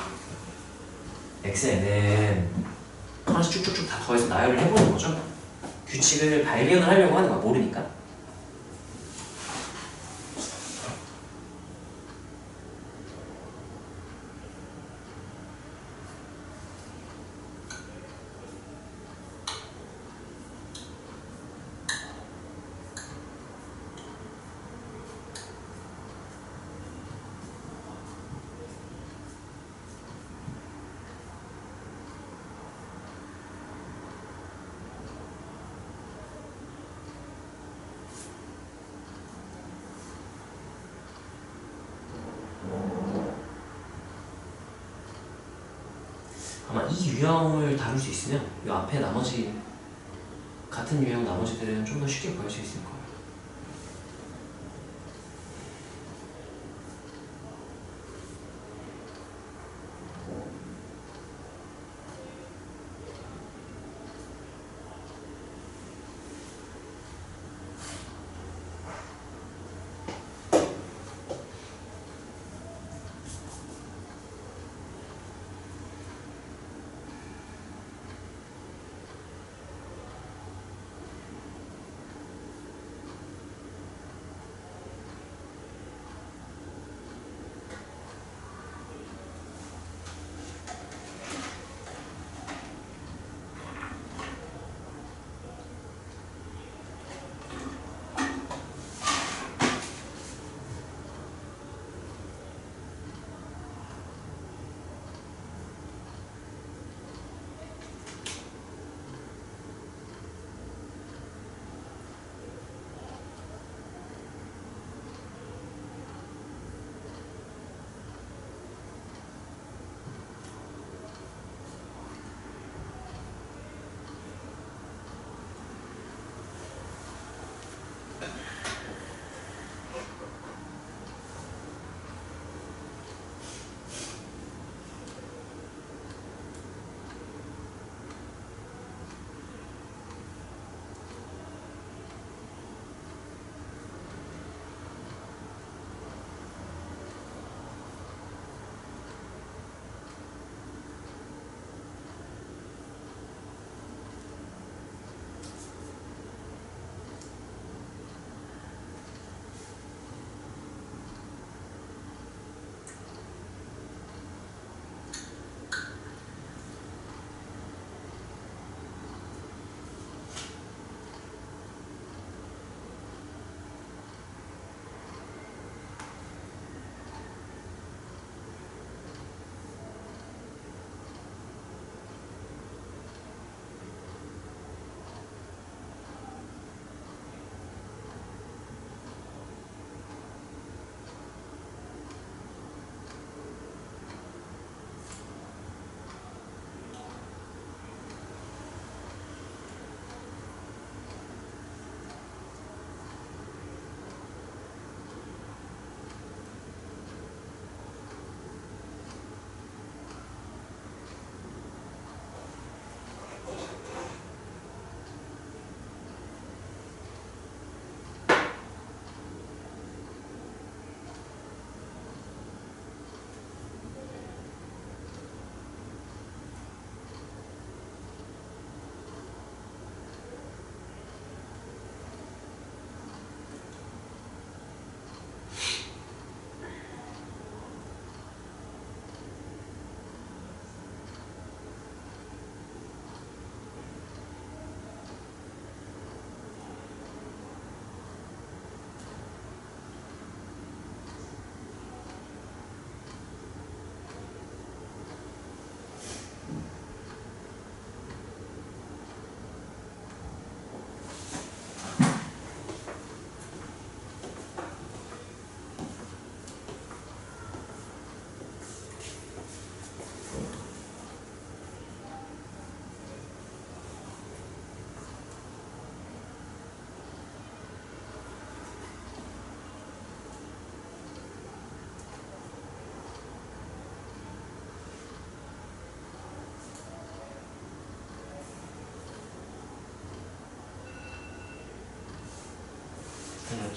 xn은 하나씩 쭉쭉쭉 다 더해서 나열을 해보는 거죠. 규칙을 발견을 하려고 하는 거야, 모르니까. 아마 이 유형을 다룰 수 있으면 이 앞에 나머지 같은 유형 나머지들은 좀 더 쉽게 구할 수 있을 거예요.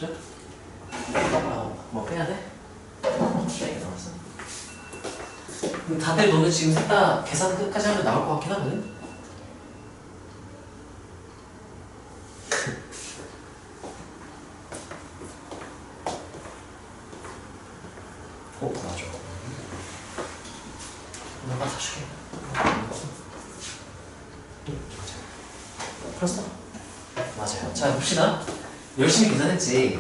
없죠? 뭐 빼야 돼? 이게 나왔어. 그럼 다들 너네 지금 셋 다 계산 끝까지 하면 나올 것 같긴 하거든? 맞아. 너가 사줄게. 풀었어? 맞아요. 자, 봅시다. 열심히 계산했지.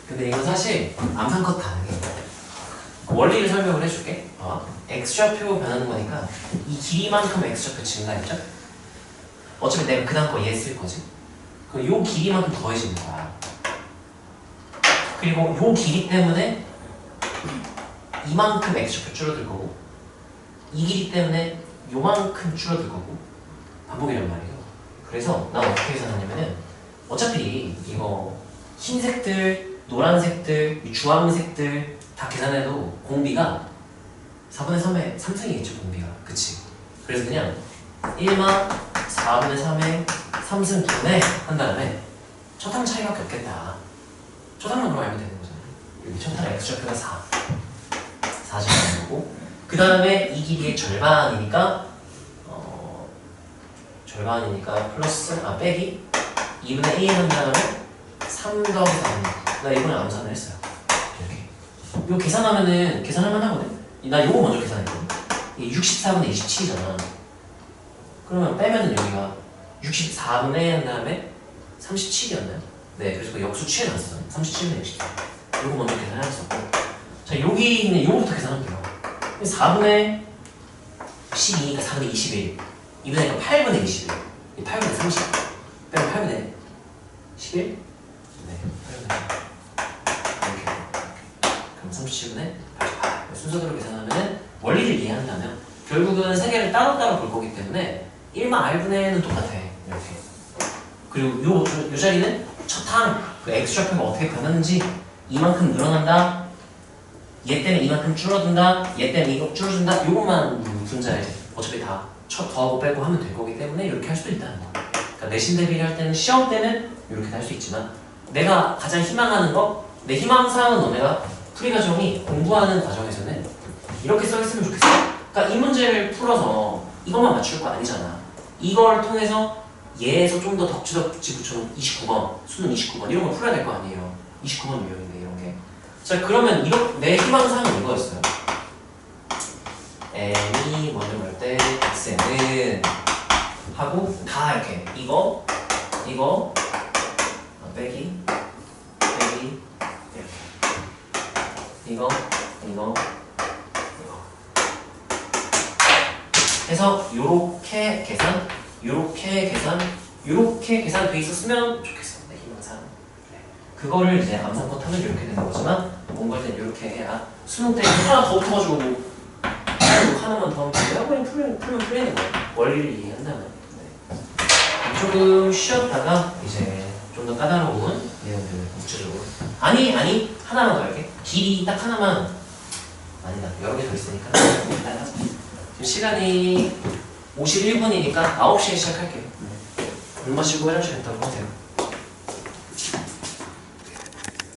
근데 이건 사실 암산컷 가능해. 원리를 설명을 해줄게. x좌표 변하는 거니까 이 길이만큼 x좌표 증가했죠? 어차피 내가 그 다음 거 얘 쓸 거지. 그럼 요 길이만큼 더해지는 거야. 그리고 요 길이 때문에 이만큼 x좌표 줄어들 거고 이 길이 때문에 요만큼 줄어들 거고 반복이란 말이에요. 그래서 난 어떻게 계산하냐면은 어차피 이거 흰색들, 노란색들, 주황색들 다 계산해도 공비가 4분의 3의 3승이겠죠, 공비가. 그치? 그래서 그냥 1만 4분의 3의 3승 2네 한 다음에 첫항 차이밖에 없겠다. 첫항만 그럼 알면 되는 거잖아요. 여기 첫항 x좌표가 4점 거고 그 다음에 이 길이의 절반이니까 플러스 빼기 2분의 1 한 다음에 3 더하기 4입니다. 나 이번에 암산을 했어요. 이렇게 이거 계산하면은 계산할 만하거든? 나 요거 먼저 계산했거든? 이게 64분의 27이잖아. 그러면 빼면은 여기가 64분의 한 다음에 37이었나요? 네, 그래서 그 역수 취해놨어. 37분의 64. 요거 먼저 계산해놨었고 자, 여기 있는 요거부터 계산할게요. 4분의 12니까 4분의 21 2분의 8분의 21 8분의 30 빼면 8분의 11? 네, 8분의 10 이렇게 그럼 37분의 88 순서대로 계산하면 원리를 이해한다면 결국은 세 개를 따로따로 볼 거기 때문에 1만 r분의는 똑같아 이렇게. 그리고 요 자리는 첫항 그 x좌표가 어떻게 변하는지 이만큼 늘어난다 얘 때문에 이만큼 줄어든다 얘 때문에 이거 줄어든다 요것만 분자해. 어차피 다 더하고 빼고 하면 될 거기 때문에 이렇게 할 수도 있다는 거. 그러니까 내신 대비를 할 때는 시험 때는 이렇게 할 수 있지만 내가 가장 희망하는 거 내 희망사항은 너네가 풀이 과정이 공부하는 과정에서는 이렇게 써있으면 좋겠어. 그러니까 이 문제를 풀어서 이것만 맞출 거 아니잖아. 이걸 통해서 얘에서 좀 더 덕지덕지 붙여놓은 29번 수능 29번 이런 걸 풀어야 될 거 아니에요. 29번 유형인데 이런 게. 자, 그러면 내 희망사항은 이거였어요. m이 먼저 볼 때 x는 하고 다 이렇게 이거 빼기 이렇게 이거 해서 요렇게 계산 돼 있었으면 좋겠어. 내 희망사항. 그거를 이제 암산컷 하면 이렇게 되는 거지만 공부할 땐 이렇게 해야 수능 때 하나 더 붙어가지고 하나만 더 하면 그냥 풀면 풀리는 거야. 원리를 이해한다면. 네. 조금 쉬었다가 이제 좀 더 까다로운 내용들을 구체적으로 아니 하나만 더 할게. 길이 딱 하나만 아니다 여러 개 더 있으니까 일단 하자. 지금 시간이 51분이니까 9시에 시작할게요. 물 마시고 화장실 갔다 오면 돼요.